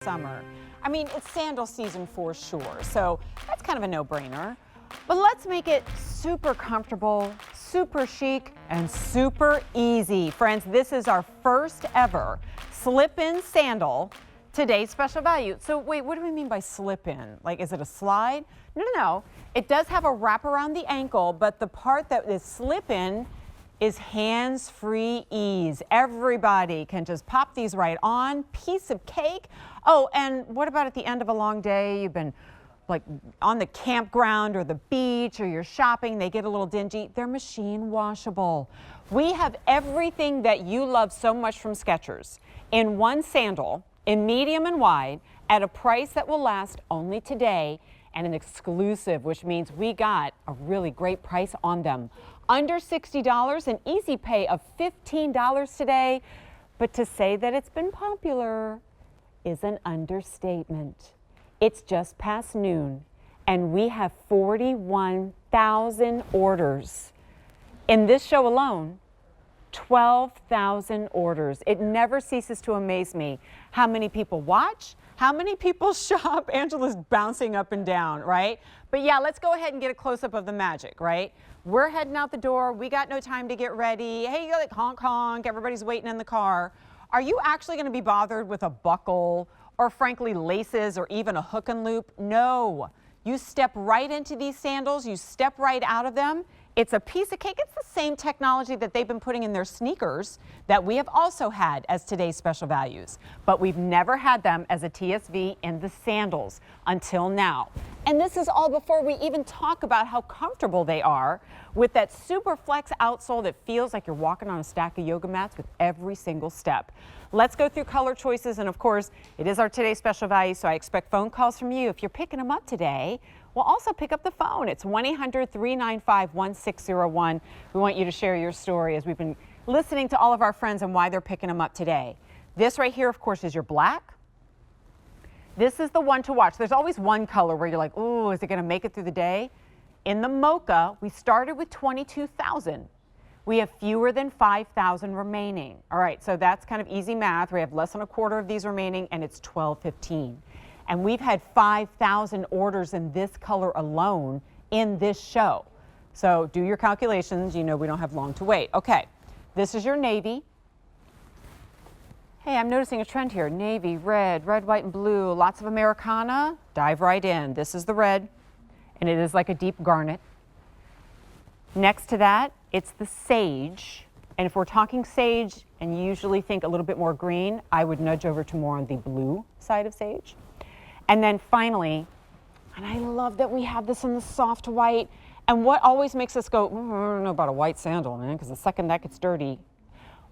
summer. I mean, it's sandal season for sure, so that's kind of a no-brainer. But let's make it super comfortable, super chic, and super easy. Friends, this is our first ever slip-in sandal, today's special value. So wait, what do we mean by slip-in? Like, is it a slide? No. It does have a wrap around the ankle, but the part that is slip-in is hands-free ease. Everybody can just pop these right on, piece of cake. Oh, and what about at the end of a long day? You've been like on the campground or the beach or you're shopping, they get a little dingy. They're machine washable. We have everything that you love so much from Skechers in one sandal, in medium and wide, at a price that will last only today, and an exclusive, which means we got a really great price on them. Under $60, an easy pay of $15 today. But to say that it's been popular is an understatement. It's just past noon, and we have 41,000 orders. In this show alone, 12,000 orders. It never ceases to amaze me how many people watch, how many people shop. Angela's bouncing up and down, right? But yeah, let's go ahead and get a close-up of the magic, right? We're heading out the door. We got no time to get ready. Hey, you go like honk honk. Everybody's waiting in the car. Are you actually going to be bothered with a buckle or frankly laces or even a hook and loop? No. You step right into these sandals. You step right out of them. It's a piece of cake. It's the same technology that they've been putting in their sneakers that we have also had as today's special values. But we've never had them as a TSV in the sandals until now. And this is all before we even talk about how comfortable they are with that super flex outsole that feels like you're walking on a stack of yoga mats with every single step. Let's go through color choices. And of course, it is our today's special value, so I expect phone calls from you. If you're picking them up today, we'll also pick up the phone. It's 1-800-395-1601. We want you to share your story as we've been listening to all of our friends and why they're picking them up today. This right here, of course, is your black. This is the one to watch. There's always one color where you're like, oh, is it going to make it through the day? In the mocha, we started with 22,000. We have fewer than 5,000 remaining. All right, so that's kind of easy math. We have less than a quarter of these remaining, and it's 1215. And we've had 5,000 orders in this color alone in this show. So do your calculations. You know we don't have long to wait. Okay, this is your navy. Hey, I'm noticing a trend here. Navy, red, white, and blue. Lots of Americana. Dive right in. This is the red, and it is like a deep garnet. Next to that, it's the sage. And if we're talking sage, and you usually think a little bit more green, I would nudge over to more on the blue side of sage. And then finally, and I love that we have this in the soft white. And what always makes us go, I don't know about a white sandal, man, because the second that gets dirty,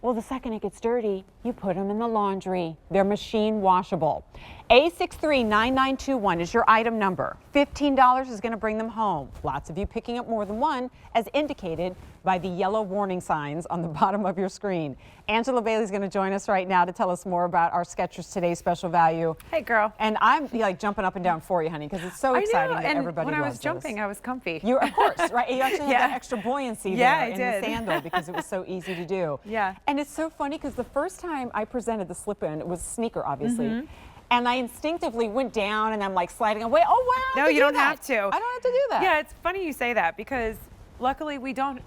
well, the second it gets dirty, you put them in the laundry. They're machine washable. A639921 is your item number. $15 is going to bring them home. Lots of you picking up more than one, as indicated by the yellow warning signs on the bottom of your screen. Angela Bailey's going to join us right now to tell us more about our Skechers Today's Special Value. Hey, girl. And I'm like jumping up and down for you, honey, because it's so exciting that everybody loves this. When I was jumping, I was comfy. You, of course, right? You actually had that extra buoyancy there in the sandal because it was so easy to do. Yeah. And it's so funny because the first time I presented the slip-in, it was a sneaker, obviously. And I instinctively went down and I'm like sliding away. Oh, wow. No, you don't have to. I don't have to do that. Yeah, it's funny you say that because luckily we can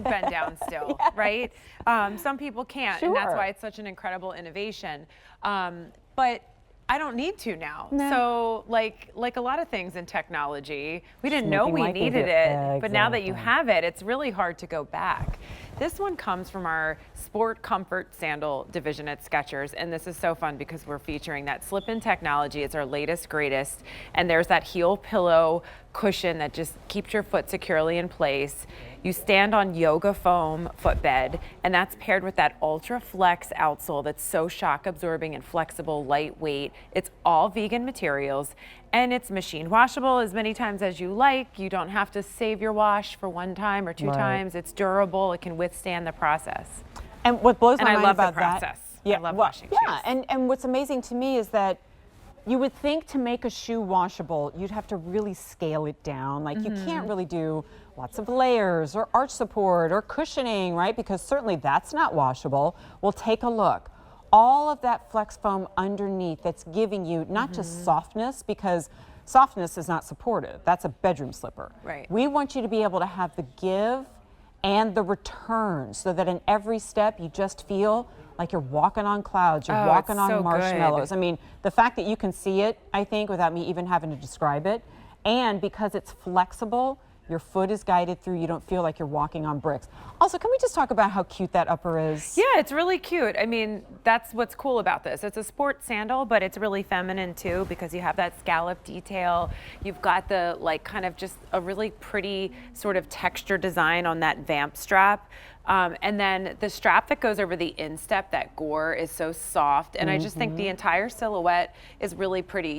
bend down still, right? Some people can't, and that's why it's such an incredible innovation. But I don't need to now. No. So like a lot of things in technology, we didn't know we needed it, but now that you have it, it's really hard to go back. This one comes from our sport comfort sandal division at Skechers, and this is so fun because we're featuring that slip-in technology. It's our latest, greatest, and there's that heel pillow cushion that just keeps your foot securely in place. You stand on yoga foam footbed, and that's paired with that ultra flex outsole that's so shock absorbing and flexible, lightweight. It's all vegan materials, and it's machine washable as many times as you like. You don't have to save your wash for one time or two times. It's durable. It can withstand the process. And what blows my mind about that, I love washing shoes. Yeah, and what's amazing to me is that you would think to make a shoe washable, you'd have to really scale it down. Like you can't really do lots of layers or arch support or cushioning, right? Because certainly that's not washable. Well, take a look. all of that flex foam underneath that's giving you not just softness, because softness is not supportive. That's a bedroom slipper. Right. We want you to be able to have the give and the return, so that in every step you just feel like you're walking on clouds, you're walking on so marshmallows. good. I mean, the fact that you can see it, I think, without me even having to describe it, and because it's flexible, your foot is guided through, you don't feel like you're walking on bricks. Also, can we just talk about how cute that upper is? Yeah, it's really cute. I mean, that's what's cool about this. It's a sport sandal, but it's really feminine too, because you have that scallop detail. You've got the like kind of just a really pretty sort of texture design on that vamp strap. And then the strap that goes over the instep, that gore, is so soft. And I just think the entire silhouette is really pretty.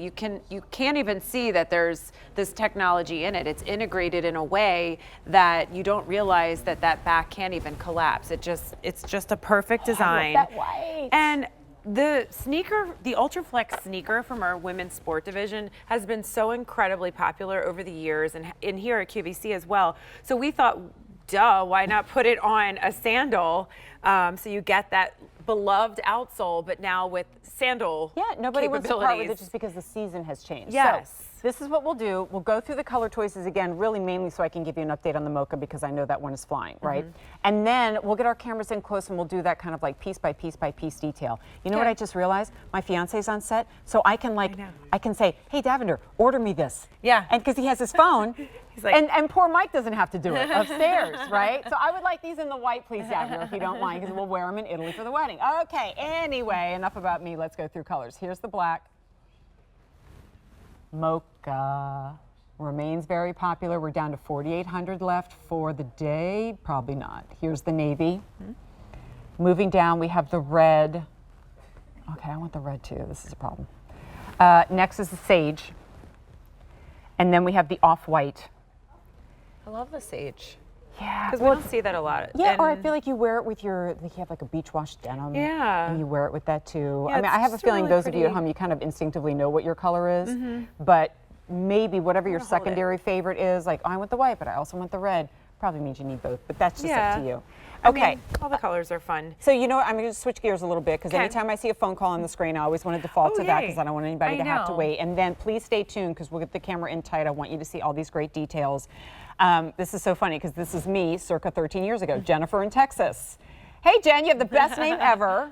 You can't even see that there's this technology in it. It's integrated in a way that you don't realize that that back can't even collapse. It's just a perfect design. I love that white. And the sneaker, the Ultraflex sneaker from our women's sport division, has been so incredibly popular over the years, and in here at QVC as well. So we thought, duh, why not put it on a sandal, so you get that beloved outsole, but now with sandal nobody wants to part with it capabilities. just because the season has changed. Yes. So this is what we'll do. We'll go through the color choices again, really mainly so I can give you an update on the mocha, because I know that one is flying, right? And then we'll get our cameras in close and we'll do that kind of like piece by piece by piece detail. You know what I just realized? My fiance's on set, so I can I can say, hey Davender, order me this. Yeah. And because he has his phone, He's like, and poor Mike doesn't have to do it upstairs, right? So I would like these in the white, please, Davender, if you don't mind, because we'll wear them in Italy for the wedding. Okay, anyway, enough about me. Let's go through colors. Here's the black. Mocha remains very popular. We're down to 4,800 left for the day. Probably not. Here's the navy. Moving down, we have the red. Okay, I want the red too. This is a problem. Next is the sage. And then we have the off-white. I love the sage. Yeah. Because we don't see that a lot. Yeah, or I feel like you wear it with your, like you have like a beach wash denim. Yeah. And you wear it with that too. Yeah, I mean, it's I have a just a feeling really those of you at pretty- home, you kind of instinctively know what your color is, but maybe whatever your hold it. secondary favorite is, like, oh, I want the white, but I also want the red, probably means you need both, but that's just up to you. I Okay. mean, all the colors are fun. So you know what, I'm going to switch gears a little bit, because Okay. anytime I see a phone call on the screen, I always want to default Oh, to that, yay. because I don't want anybody I to have to know. wait. And then please stay tuned, because we'll get the camera in tight. I want you to see all these great details. This is so funny, because this is me circa 13 years ago, Jennifer in Texas. Hey Jen, you have the best name ever.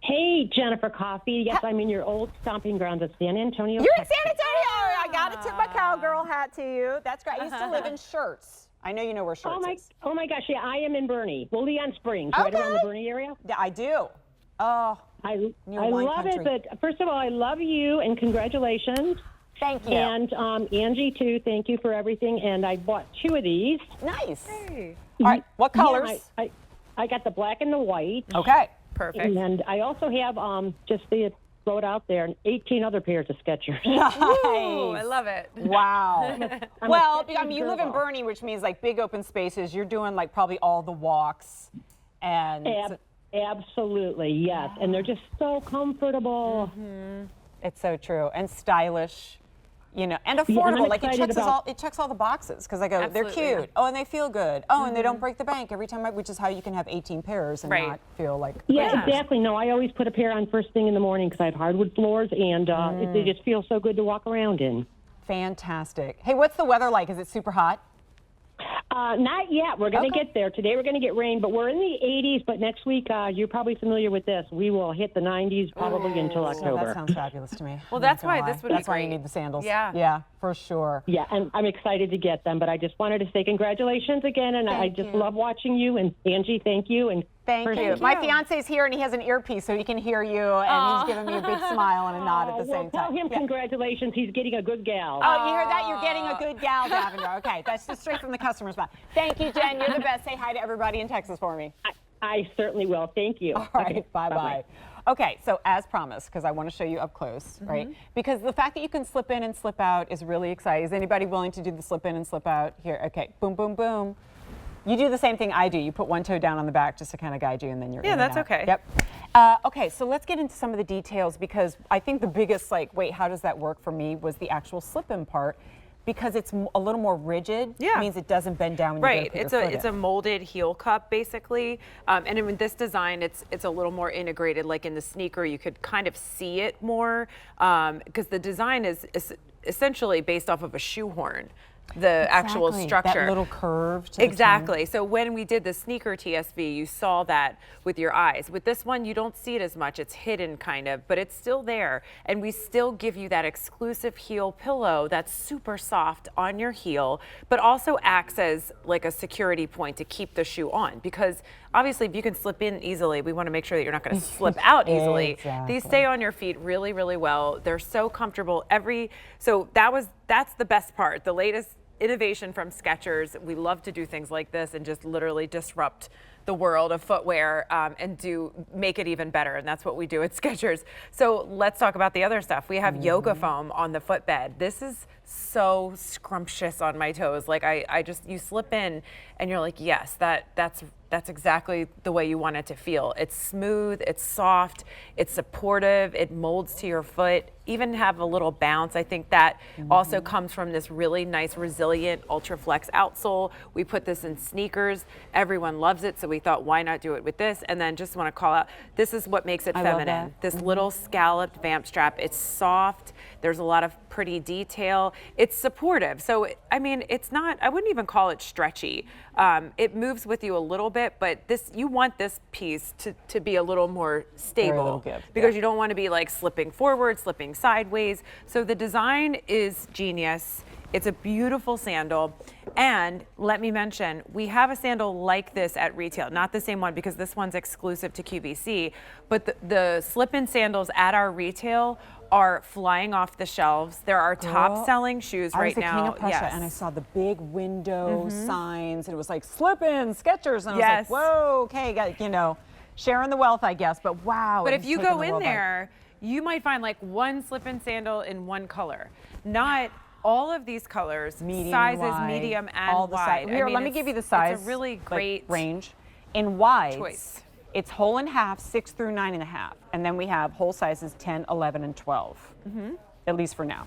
Hey, Jennifer Coffey. Yes, I'm in your old stomping grounds of San Antonio. You're in Texas. San Antonio. I got to tip my cowgirl hat to you. That's great. I used to live in Shirts. I know you know where Shirts is. Oh my gosh, yeah, I am in Bernie, Leon Springs, right around the Okay. Bernie area. Yeah, I do. Oh, I wine love country. it, but first of all, I love you and congratulations. thank you. And Angie too, thank you for everything. And I bought 2 of these. Nice. Hey. All right, what colors? Yeah, I got the black and the white. Okay. Perfect. And I also have just to throw it out there, 18 other pairs of Skechers. Nice. Ooh, I love it. Wow. I'm Well, a Skechers I mean, you live in girl. Bernie, which means like big open spaces. You're doing like probably all the walks, and Absolutely, yes. And they're just so comfortable. it's so true and stylish. You know, and I'm affordable. Like excited about- it checks all the boxes, because I go, they're Absolutely. cute. Oh, and they feel good. Oh, and they don't break the bank every time. Which is how you can have 18 pairs and Right. not feel like. Yeah, Yeah. exactly. No, I always put a pair on first thing in the morning because I have hardwood floors, and they just feel so good to walk around in. Fantastic. Hey, what's the weather like? Is it super hot? Not yet. We're going to Okay. get there. Today we're going to get rain, but we're in the 80s. But next week, you're probably familiar with this. We will hit the 90s probably until Oh, October. that sounds fabulous to me. Well, I'm that's not gonna why lie. this would be That's why you great. need the sandals. Yeah. Yeah, for sure. Yeah, and I'm excited to get them. But I just wanted to say congratulations again, and I Thank just you. love watching you. And Angie, thank you. And Thank you. Thank My you. fiance's here and he has an earpiece so he can hear you, and he's giving me a big smile and a nod at the well, same tell time. him Yeah. congratulations. He's getting a good gal. Oh, you heard that? You're getting a good gal, Davender. Okay, that's just straight from the customer's mouth. Thank you, Jen. You're the best. Say hi to everybody in Texas for me. I certainly will. Thank you. All right, Okay, bye-bye. Okay, so as promised, because I want to show you up close, right? Because the fact that you can slip in and slip out is really exciting. Is anybody willing to do the slip in and slip out? Here, okay, boom, boom, boom. You do the same thing I do. You put one toe down on the back just to kind of guide you, and then you're in and that's out. okay. Yep. Okay, so let's get into some of the details, because I think the biggest, like, wait, how does that work for me was the actual slip-in part. because it's a little more rigid, Yeah. means it doesn't bend down when Right. you go to put It's your a foot it's in. a molded heel cup basically, and in this design, it's a little more integrated. Like in the sneaker, you could kind of see it more because the design is essentially based off of a shoehorn. The actual Exactly, structure. that little curve to the Exactly. So when we did the sneaker TSV, you saw that with your eyes. With this one, you don't see it as much. It's hidden kind of, but it's still there. And we still give you that exclusive heel pillow that's super soft on your heel, but also acts as like a security point to keep the shoe on. Because obviously, if you can slip in easily, we want to make sure that you're not going to slip out easily. Exactly. These stay on your feet really, really well. They're so comfortable. So that's the best part. The latest innovation from Skechers. We love to do things like this and just literally disrupt the world of footwear and make it even better. And that's what we do at Skechers. So let's talk about the other stuff. We have yoga foam on the footbed. This is so scrumptious on my toes. Like you slip in and you're like, yes, that's exactly the way you want it to feel. It's smooth, it's soft, it's supportive, it molds to your foot, even have a little bounce. I think that also comes from this really nice, resilient Ultra Flex outsole. We put this in sneakers. Everyone loves it, so we thought, why not do it with this? And then just want to call out, this is what makes it I love feminine. that. This little scalloped vamp strap. It's soft. There's a lot of pretty detail. It's supportive. So, I mean, it's not, I wouldn't even call it stretchy. It moves with you a little bit, but you want this piece to be a little more stable little give, because yeah. you don't want to be like slipping forward, slipping sideways. So the design is genius. It's a beautiful sandal. And let me mention, we have a sandal like this at retail, not the same one because this one's exclusive to QVC, but the slip-in sandals at our retail are flying off the shelves. They're our top selling shoes right now. I was at King of Prussia and I saw the big window signs and it was like slip-in Skechers and I was like, whoa, okay, sharing the wealth, I guess, but wow. But it if has you taken go the in world by- there, you might find like one slip-in sandal in one color, not all of these colors, medium, sizes, wide, medium and all the wide. Here, let me give you the size. It's a really great range. In wide, choice. It's whole and half, 6 through 9.5. And then we have whole sizes 10, 11, and 12, at least for now.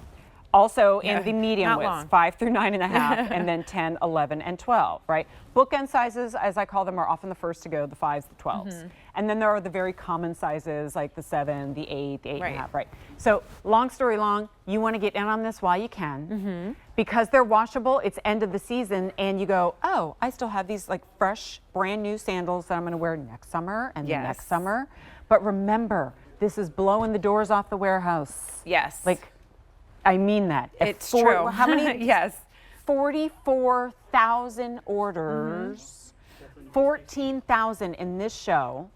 Also in the medium not widths, long. 5 through 9.5, and then 10, 11, and 12, right? Bookend sizes, as I call them, are often the first to go, the 5s, the 12s. And then there are the very common sizes like the 7, the 8, the 8.5, right? So long story long, you want to get in on this while you can. Because they're washable, it's end of the season, and you go, oh, I still have these like fresh, brand new sandals that I'm going to wear next summer and the next summer. But remember, this is blowing the doors off the warehouse. Yes. Like, I mean that. It's true. How many? Yes. 44,000 orders, 14,000 in this show.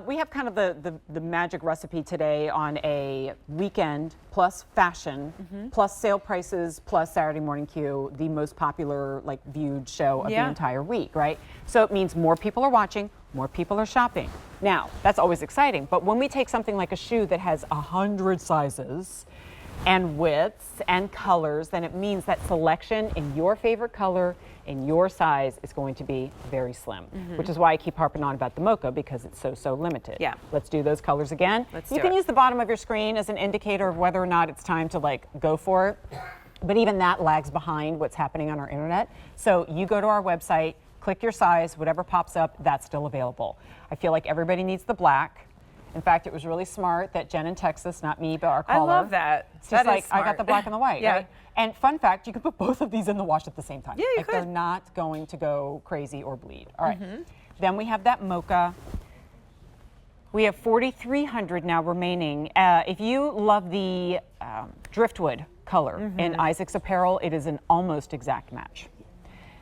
We have kind of the magic recipe today on a weekend plus fashion plus sale prices plus Saturday Morning Q, the most popular viewed show of the entire week, right? So it means more people are watching, more people are shopping. Now, that's always exciting, but when we take something like a shoe that has 100 sizes and widths and colors, then it means that selection in your favorite color in your size is going to be very slim, which is why I keep harping on about the mocha because it's so limited. Yeah. Let's do those colors again. You can use the bottom of your screen as an indicator of whether or not it's time to go for it. But even that lags behind what's happening on our internet. So you go to our website, click your size, whatever pops up, that's still available. I feel like everybody needs the black. In fact, it was really smart that Jen in Texas, not me, but our caller. I love that. It's just That is I got smart. the black and the white, Yeah. right? And fun fact, you can put both of these in the wash at the same time. Yeah, you They're could. not going to go crazy or bleed. All right. Then we have that mocha. We have 4,300 now remaining. If you love the driftwood color in Isaac's apparel, it is an almost exact match.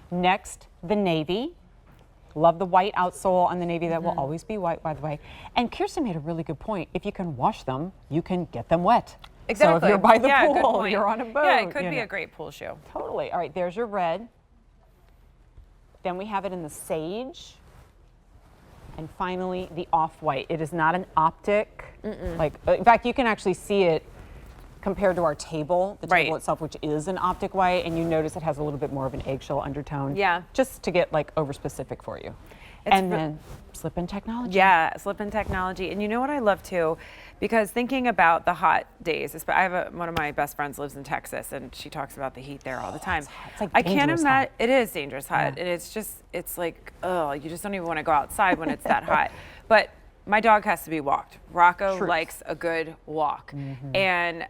Next, the navy. Love the white outsole on the navy. That will always be white, by the way. And Kirsten made a really good point. If you can wash them, you can get them wet. Exactly. So if you're by the good pool, point. you're on a boat. Yeah, it could you be know. a great pool shoe. Totally. All right, there's your red. Then we have it in the sage. And finally, the off-white. It is not an optic. In fact, you can actually see it compared to our table, the table itself, which is an optic white, and you notice it has a little bit more of an eggshell undertone. Yeah. Just to get over specific for you. And then slip-in technology. Yeah, slip-in technology. And you know what I love too? Because thinking about the hot days, I have one of my best friends lives in Texas, and she talks about the heat there all the time. It's like I can't dangerous imagine. hot. It is dangerous hot, and it's like, oh, you just don't even want to go outside when it's that hot. But my dog has to be walked. Rocco likes a good walk. And